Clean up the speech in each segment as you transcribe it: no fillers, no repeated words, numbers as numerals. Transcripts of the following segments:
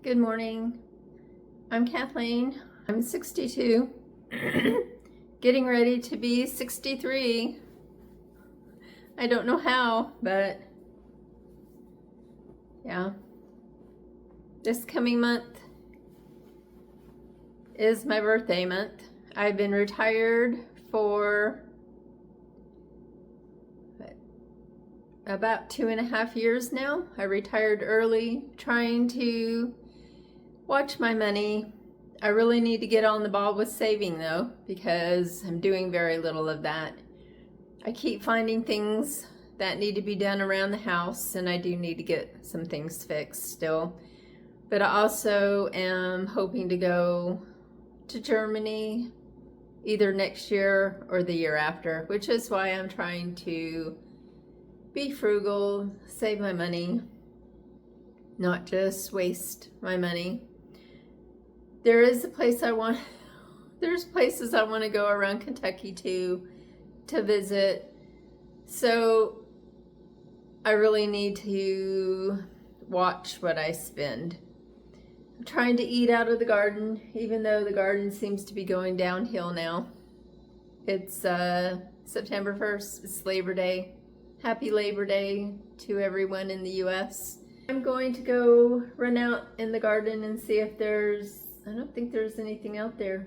Good morning. I'm Kathleen. I'm 62, getting ready to be 63. I don't know how, but yeah. This coming month is my birthday month. I've been retired for about 2.5 years now. I retired early, trying to watch my money. I really need to get on the ball with saving though, because I'm doing very little of that. I keep finding things that need to be done around the house, and I do need to get some things fixed still. But I also am hoping to go to Germany either next year or the year after, which is why I'm trying to be frugal, save my money, not just waste my money. There's places I want to go around Kentucky to visit. So I really need to watch what I spend. I'm trying to eat out of the garden, even though the garden seems to be going downhill now. It's September 1st, it's Labor Day. Happy Labor Day to everyone in the US. I'm going to go run out in the garden and see if I don't think there's anything out there.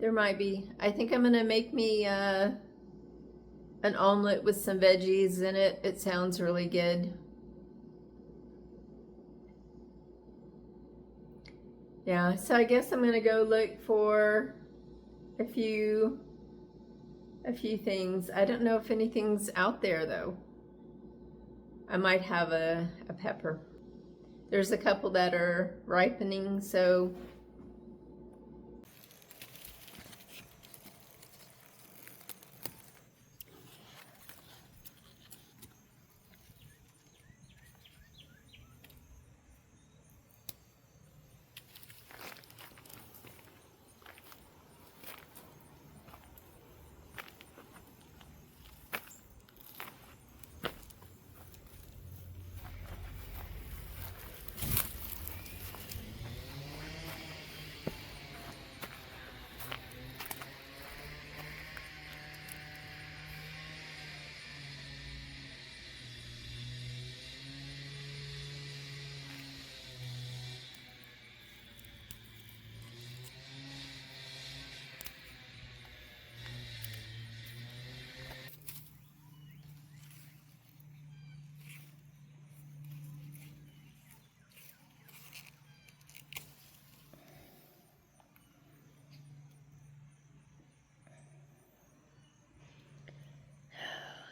There might be. I think I'm gonna make me an omelet with some veggies in it. It sounds really good. Yeah, so I guess I'm gonna go look for a few things. I don't know if anything's out there though. I might have a pepper. There's a couple that are ripening, so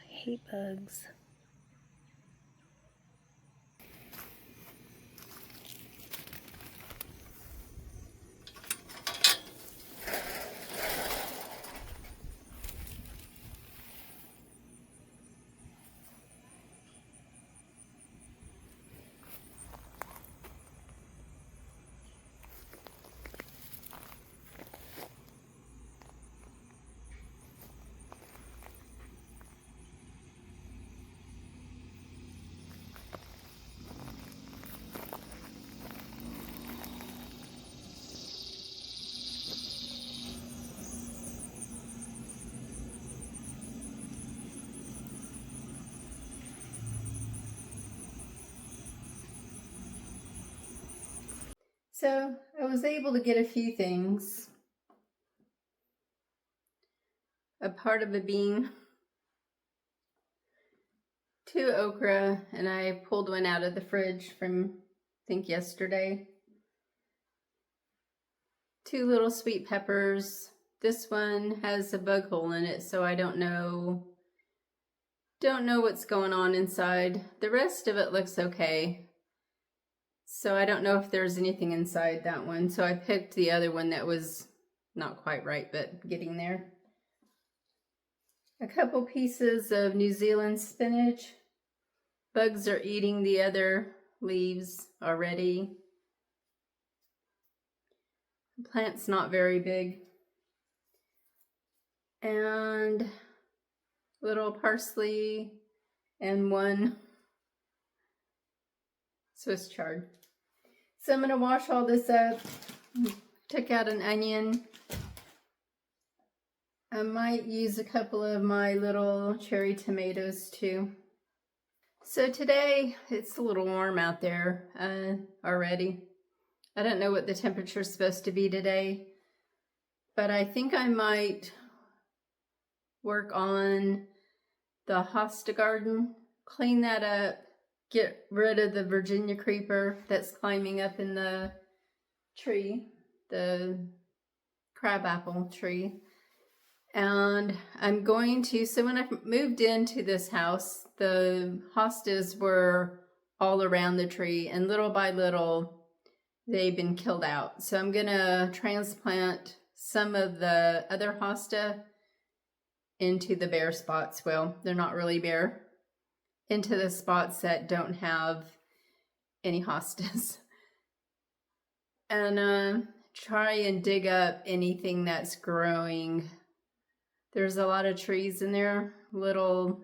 I hate bugs. So I was able to get a few things. A part of a bean, 2 okra, and I pulled one out of the fridge from, I think, yesterday. 2 little sweet peppers. This one has a bug hole in it, so I don't know what's going on inside. The rest of it looks okay. So I don't know if there's anything inside that one. So I picked the other one that was not quite right, but getting there. A couple pieces of New Zealand spinach. Bugs are eating the other leaves already. The plant's not very big. And little parsley and 1 Swiss chard. So I'm going to wash all this up. Took out an onion. I might use a couple of my little cherry tomatoes too. So today, it's a little warm out there already. I don't know what the temperature is supposed to be today, but I think I might work on the hosta garden, clean that up, get rid of the Virginia creeper that's climbing up in the tree, the crabapple tree. And I'm going to, so when I moved into this house, the hostas were all around the tree, and little by little, they've been killed out. So I'm going to transplant some of the other hosta into the bare spots. Well, they're not really bare. Into the spots that don't have any hostas. And try and dig up anything that's growing. There's a lot of trees in there, little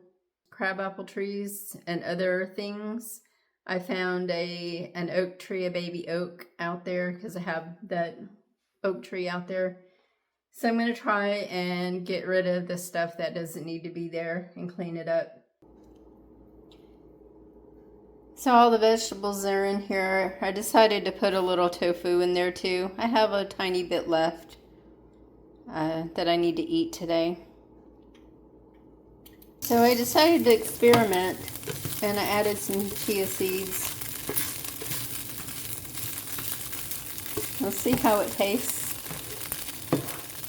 crabapple trees and other things. I found an oak tree, a baby oak out there because I have that oak tree out there. So I'm going to try and get rid of the stuff that doesn't need to be there and clean it up. So all the vegetables are in here. I decided to put a little tofu in there too. I have a tiny bit left that I need to eat today. So I decided to experiment and I added some chia seeds. Let's see how it tastes.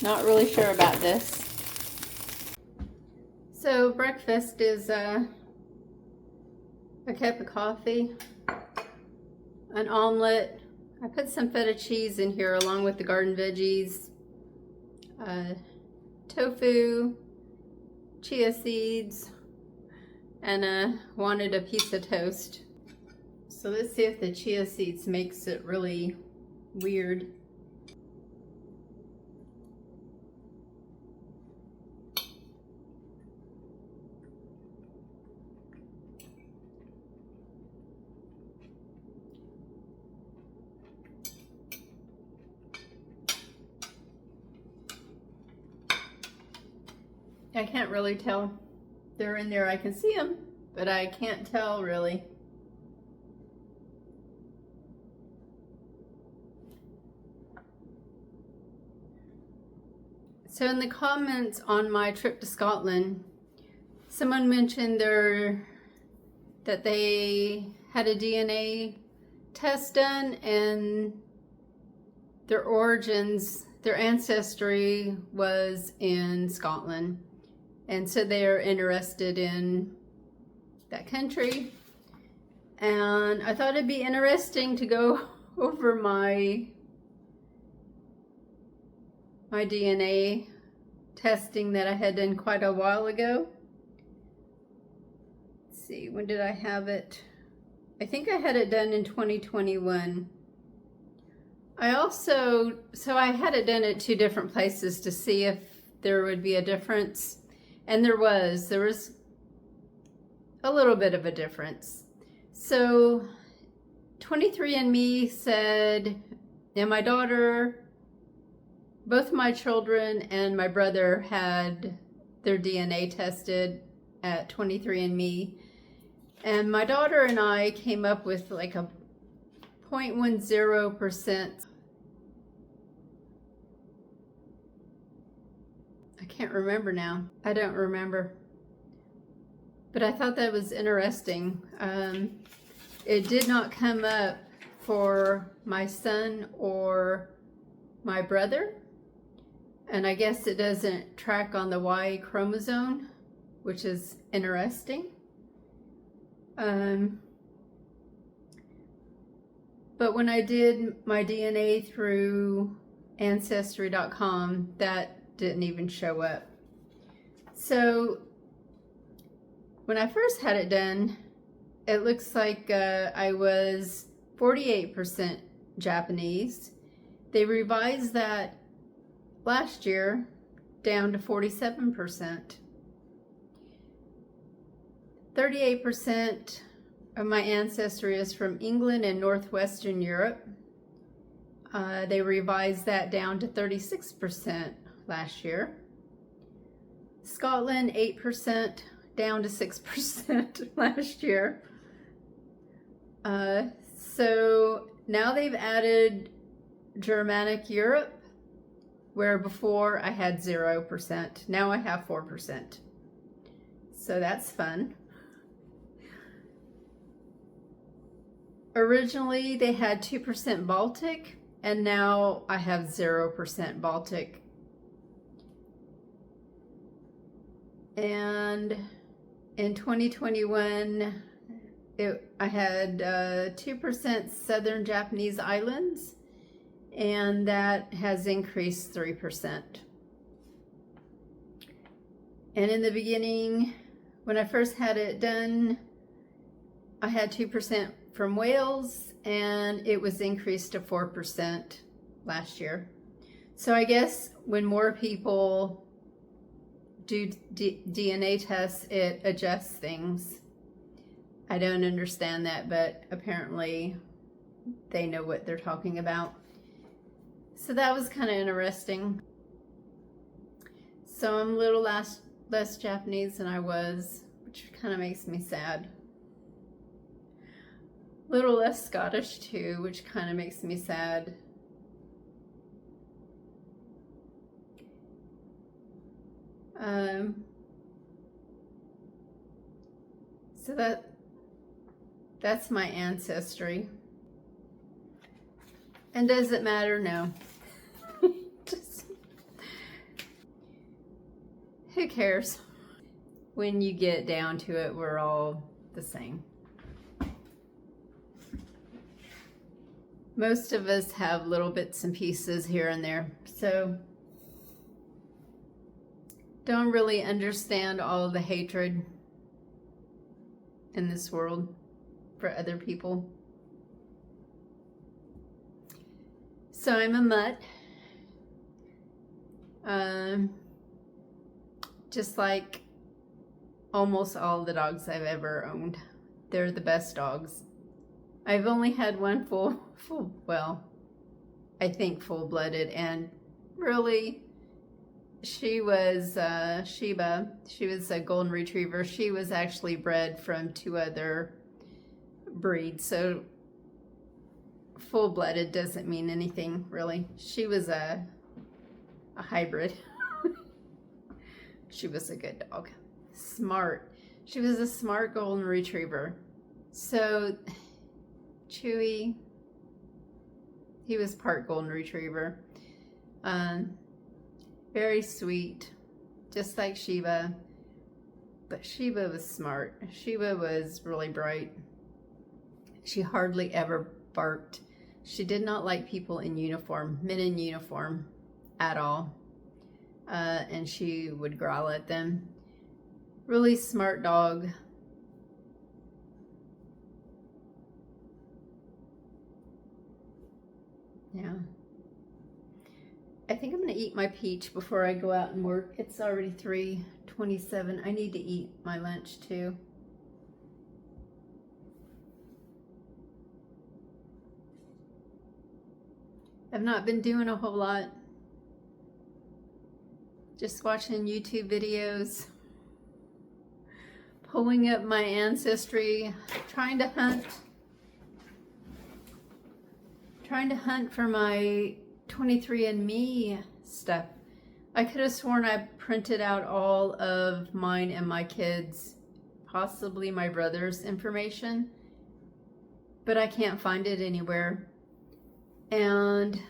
Not really sure about this. So breakfast is a cup of coffee, an omelet. I put some feta cheese in here along with the garden veggies, tofu, chia seeds, and wanted a piece of toast. So let's see if the chia seeds makes it really weird. I can't really tell. They're in there. I can see them, but I can't tell really. So in the comments on my trip to Scotland, someone mentioned that they had a DNA test done and their origins, their ancestry was in Scotland. And so they're interested in that country. And I thought it'd be interesting to go over my DNA testing that I had done quite a while ago. Let's see, when did I have it? I think I had it done in 2021. I had it done at 2 different places to see if there would be a difference. And there was a little bit of a difference. So 23andMe said, and my daughter, both my children and my brother had their DNA tested at 23andMe. And my daughter and I came up with like a 0.10%. I can't remember now. I don't remember. But I thought that was interesting. It did not come up for my son or my brother. And I guess it doesn't track on the Y chromosome, which is interesting. But when I did my DNA through Ancestry.com, that didn't even show up. So when I first had it done, it looks like I was 48% Japanese. They revised that last year down to 47%. 38% of my ancestry is from England and Northwestern Europe. They revised that down to 36% last year. Scotland, 8%, down to 6% last year. So now they've added Germanic Europe, where before I had 0%. Now I have 4%. So that's fun. Originally they had 2% Baltic, and now I have 0% Baltic. And in 2021, I had 2% Southern Japanese Islands, and that has increased 3%. And in the beginning, when I first had it done, I had 2% from Wales, and it was increased to 4% last year. So I guess when more people do DNA tests, it adjusts things. I don't understand that, but apparently they know what they're talking about. So that was kind of interesting. So I'm a little less Japanese than I was, which kind of makes me sad. A little less Scottish too, which kind of makes me sad. So that's my ancestry. And does it matter? No. Who cares? When you get down to it, we're all the same. Most of us have little bits and pieces here and there, so don't really understand all of the hatred in this world for other people. So I'm a mutt. Just like almost all the dogs I've ever owned. They're the best dogs. I've only had one well, I think full-blooded, and really, she was Sheba. She was a golden retriever. She was actually bred from 2 other breeds, so full-blooded doesn't mean anything, really. She was a hybrid. She was a good dog. Smart. She was a smart golden retriever. So Chewy, he was part golden retriever. Very sweet, just like Sheba. But Sheba was smart. Sheba was really bright. She hardly ever barked. She did not like people in uniform, men in uniform, at all. And she would growl at them. Really smart dog. Yeah. I think I'm going to eat my peach before I go out and work. It's already 3:27. I need to eat my lunch too. I've not been doing a whole lot. Just watching YouTube videos, pulling up my ancestry, trying to hunt for my 23andMe stuff. I could have sworn I printed out all of mine and my kids, possibly my brother's information, but I can't find it anywhere. And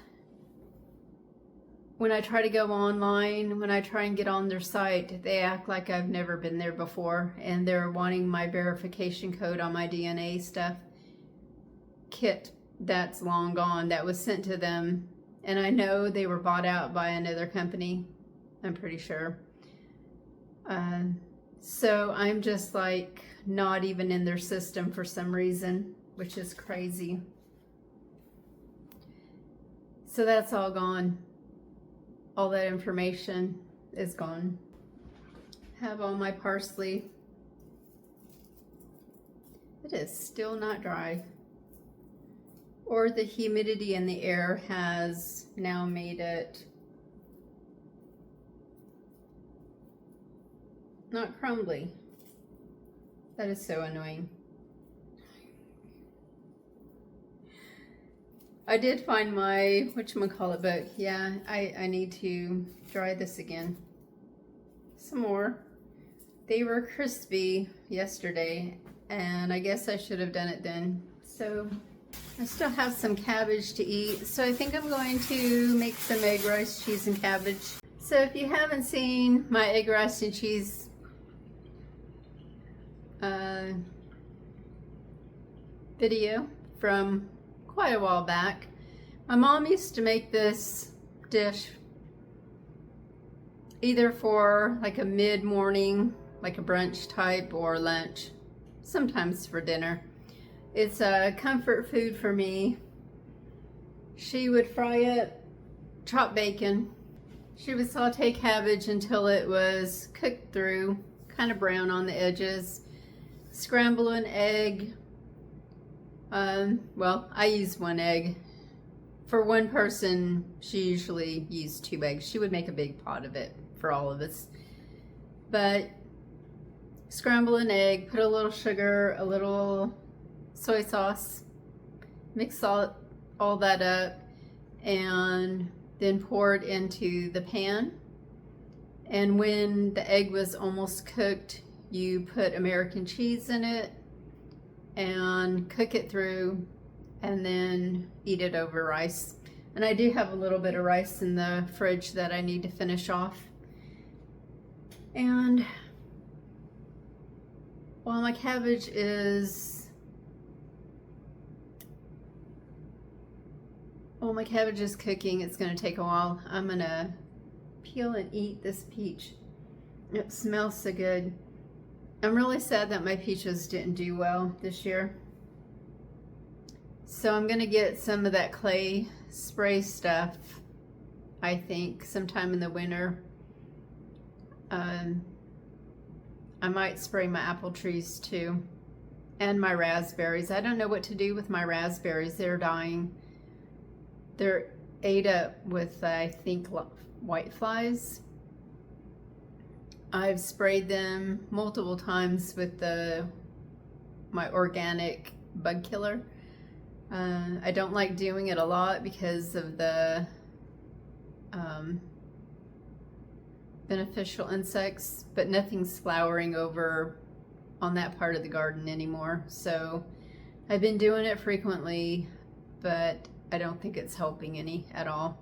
when I try to go online, when I try and get on their site, they act like I've never been there before, and they're wanting my verification code on my DNA stuff. Kit, that's long gone. That was sent to them, and I know they were bought out by another company. I'm pretty sure. So I'm just like not even in their system for some reason, which is crazy. So that's all gone. All that information is gone. Have all my parsley. It is still not dry. or the humidity in the air has now made it not crumbly. That is so annoying. I did find my whatchamacallit book. Yeah, I need to dry this again. Some more. They were crispy yesterday, and I guess I should have done it then. So I still have some cabbage to eat, so I think I'm going to make some egg, rice, cheese, and cabbage. So if you haven't seen my egg, rice, and cheese video from quite a while back, my mom used to make this dish either for like a mid-morning, like a brunch type, or lunch, sometimes for dinner. It's a comfort food for me. She would fry up chopped bacon. She would saute cabbage until it was cooked through, kind of brown on the edges. Scramble an egg. Well, I use one egg. For one person, she usually used 2 eggs. She would make a big pot of it for all of us. But scramble an egg, put a little sugar, a little soy sauce, mix all that up, and then pour it into the pan. And when the egg was almost cooked, you put American cheese in it and cook it through, and then eat it over rice. And I do have a little bit of rice in the fridge that I need to finish off. And while my cabbage is cooking, it's going to take a while. I'm going to peel and eat this peach. It smells so good. I'm really sad that my peaches didn't do well this year. So I'm going to get some of that clay spray stuff, I think, sometime in the winter. I might spray my apple trees too, and my raspberries. I don't know what to do with my raspberries. They're dying. They're ate up with, I think, white flies. I've sprayed them multiple times with my organic bug killer. I don't like doing it a lot because of the beneficial insects, but nothing's flowering over on that part of the garden anymore. So I've been doing it frequently, but I don't think it's helping any at all.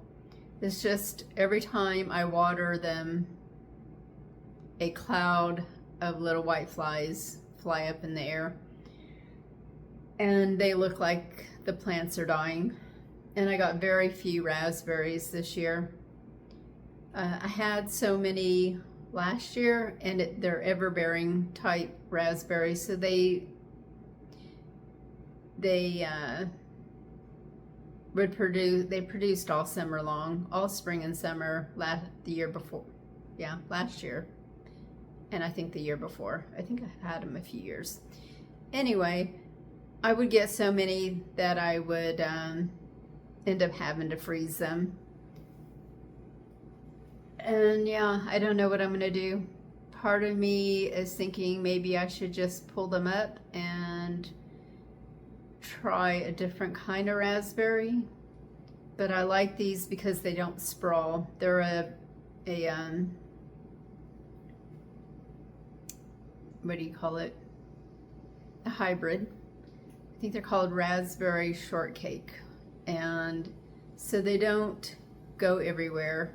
It's just every time I water them, a cloud of little white flies fly up in the air, and they look like the plants are dying. And I got very few raspberries this year. I had so many last year, and they're ever-bearing type raspberries, so they produced all summer long, all spring and summer. Last year, and I think the year before. I think I've had them a few years. Anyway, I would get so many that I would end up having to freeze them. And yeah, I don't know what I'm gonna do. Part of me is thinking maybe I should just pull them up and try a different kind of raspberry. But I like these because they don't sprawl. They're what do you call it? A hybrid. I think they're called raspberry shortcake. And so they don't go everywhere.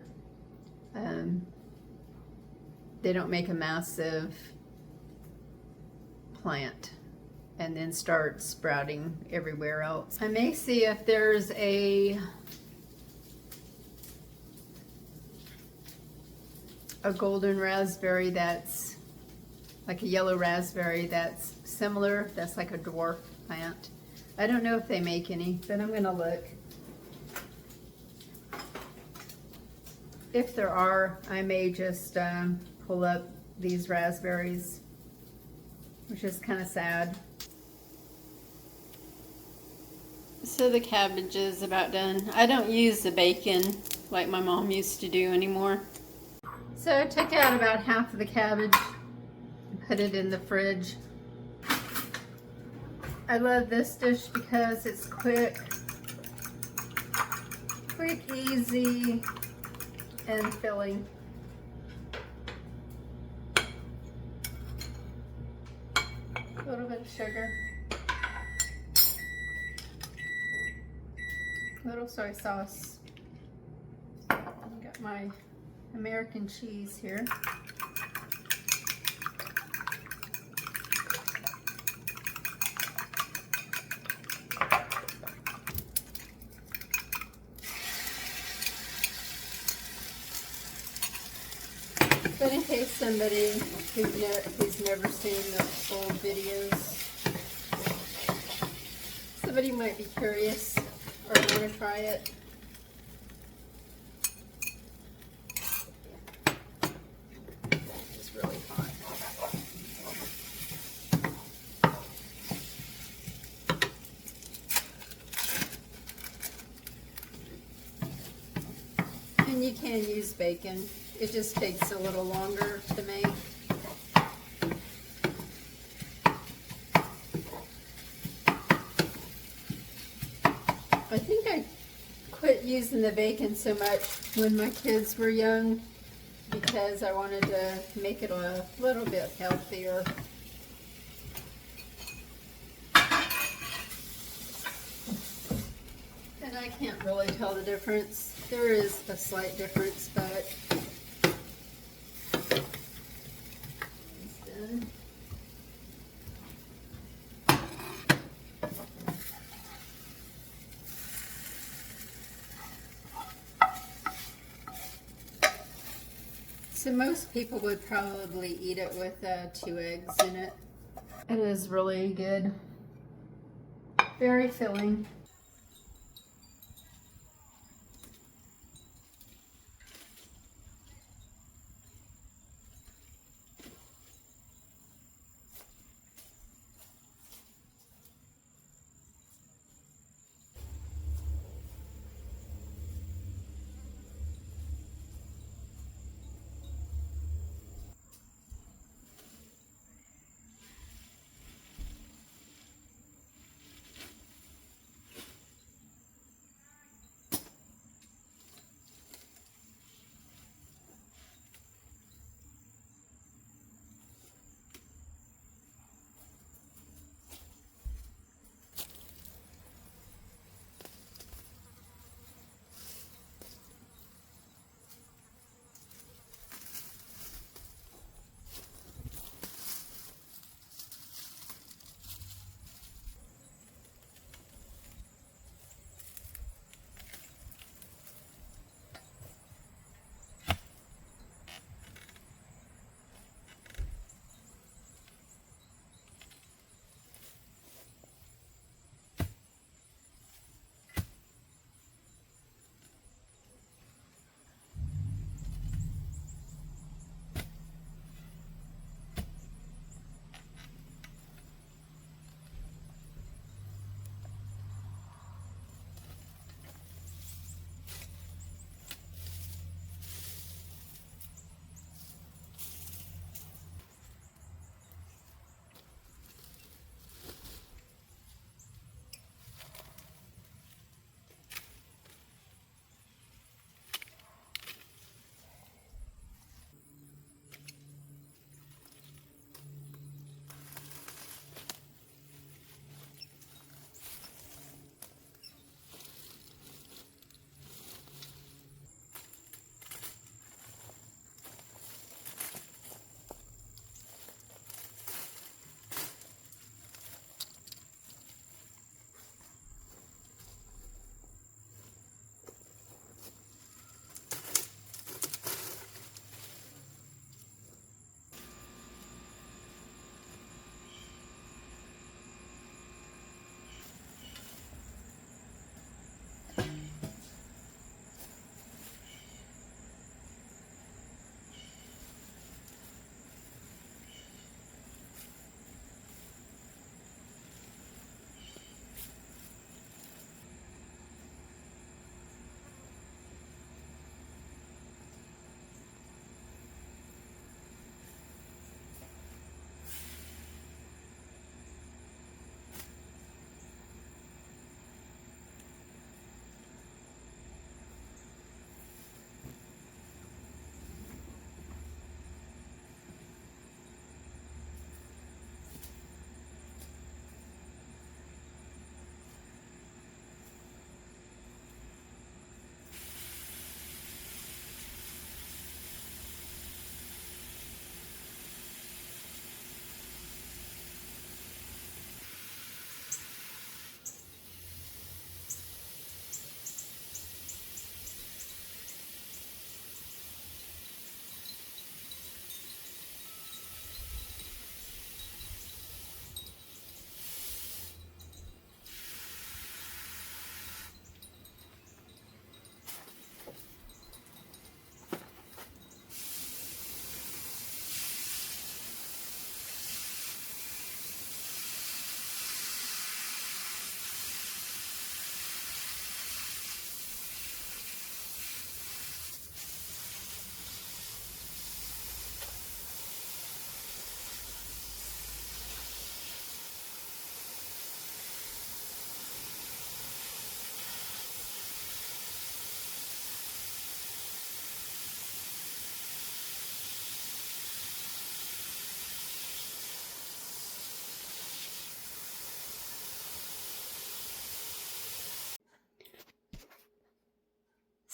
They don't make a massive plant and then start sprouting everywhere else. I may see if there's a golden raspberry that's like a yellow raspberry that's similar, that's like a dwarf plant. I don't know if they make any, but I'm gonna look. If there are, I may just pull up these raspberries, which is kind of sad. So the cabbage is about done. I don't use the bacon like my mom used to do anymore. So I took out about half of the cabbage and put it in the fridge. I love this dish because it's quick, easy, and filling. A little bit of sugar. A little soy sauce. Got my American cheese here. But in case somebody who's never seen the old videos, somebody might be curious or want to try it. It's really hot. And you can use bacon. It just takes a little longer to make. I think I quit using the bacon so much when my kids were young because I wanted to make it a little bit healthier. And I can't really tell the difference. There is a slight difference, but it's done. So most people would probably eat it with 2 eggs in it. It is really good. Very filling.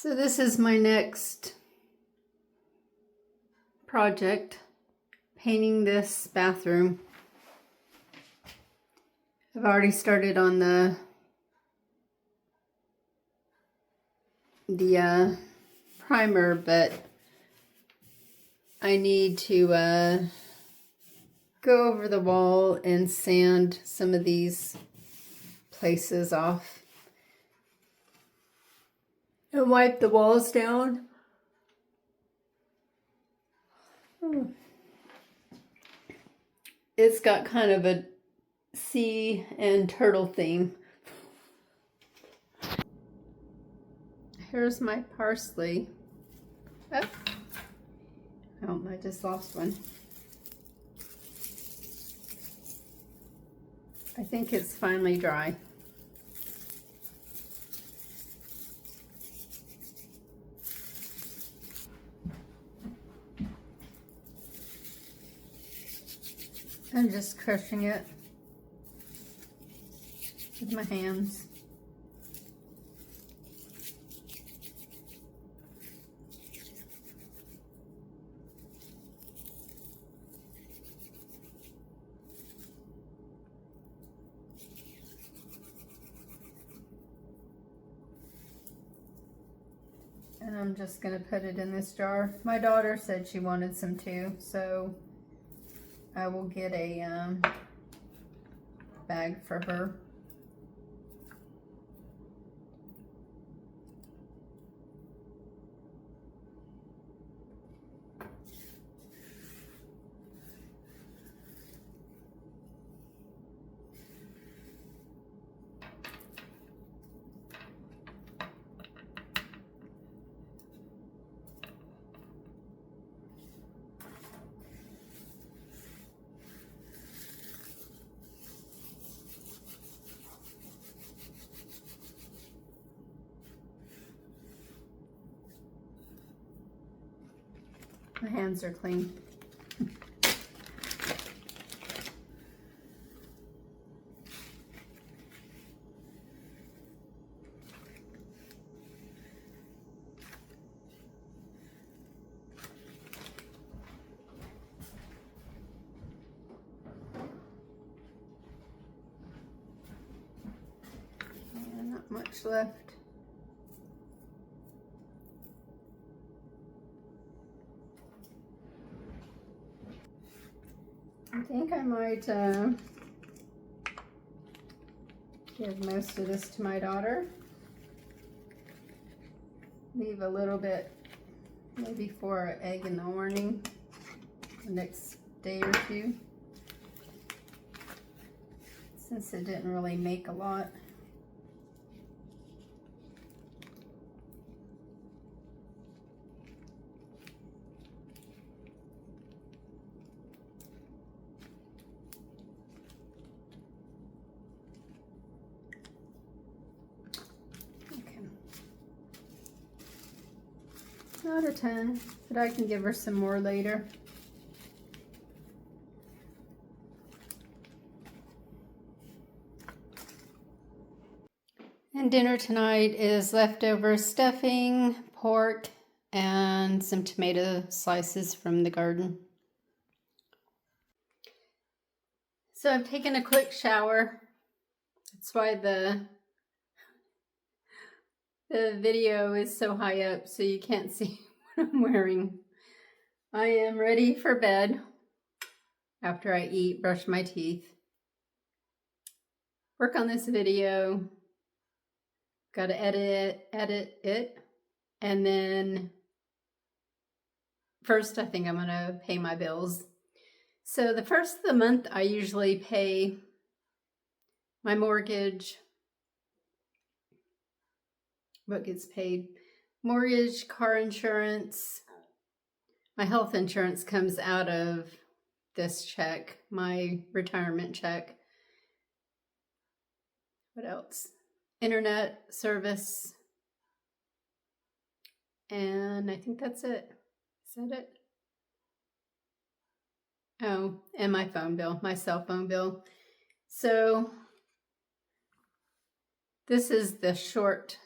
So this is my next project, painting this bathroom. I've already started on the primer, but I need to go over the wall and sand some of these places off and wipe the walls down. It's got kind of a sea and turtle theme. Here's my parsley. Oh, I just lost one. I think it's finally dry. I'm just crushing it with my hands. And I'm just gonna put it in this jar. My daughter said she wanted some too, so I will get a bag for her. My hands are clean. And not much left. I think I might give most of this to my daughter. Leave a little bit, maybe for an egg in the morning, the next day or two, since it didn't really make a lot. Not a ton, but I can give her some more later. And dinner tonight is leftover stuffing, pork, and some tomato slices from the garden. So I've taken a quick shower. That's why the video is so high up, so you can't see what I'm wearing. I am ready for bed after I eat, brush my teeth, work on this video. Got to edit it, and then first I think I'm gonna pay my bills. So the first of the month I usually pay my mortgage. What gets paid? Mortgage, car insurance. My health insurance comes out of this check, my retirement check. What else? Internet service. And I think that's it. Is that it? Oh, and my phone bill, my cell phone bill. So this is the short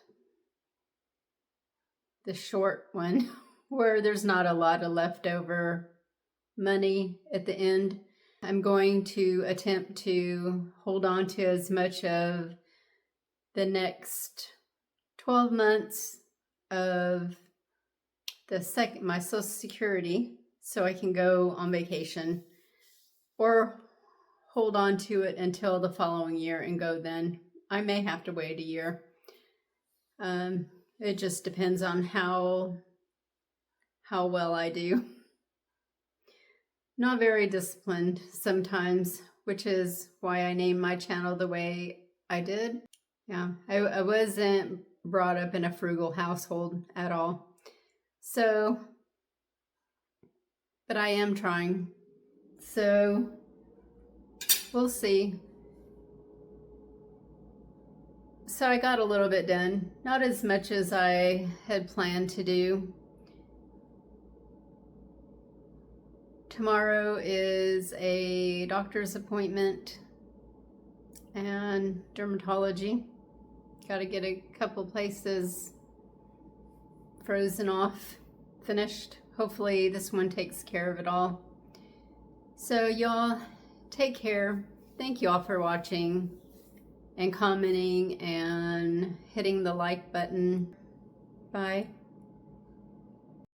the short one where there's not a lot of leftover money at the end. I'm going to attempt to hold on to as much of the next 12 months of my Social Security so I can go on vacation, or hold on to it until the following year and go then. I may have to wait a year. It just depends on how well I do. Not very disciplined sometimes, which is why I named my channel the way I did. Yeah, I wasn't brought up in a frugal household at all. So, but I am trying. So, we'll see. So I got a little bit done. Not as much as I had planned to do. Tomorrow is a doctor's appointment and dermatology. Got to get a couple places frozen off, finished. Hopefully this one takes care of it all. So y'all take care. Thank you all for watching and commenting and hitting the like button. Bye.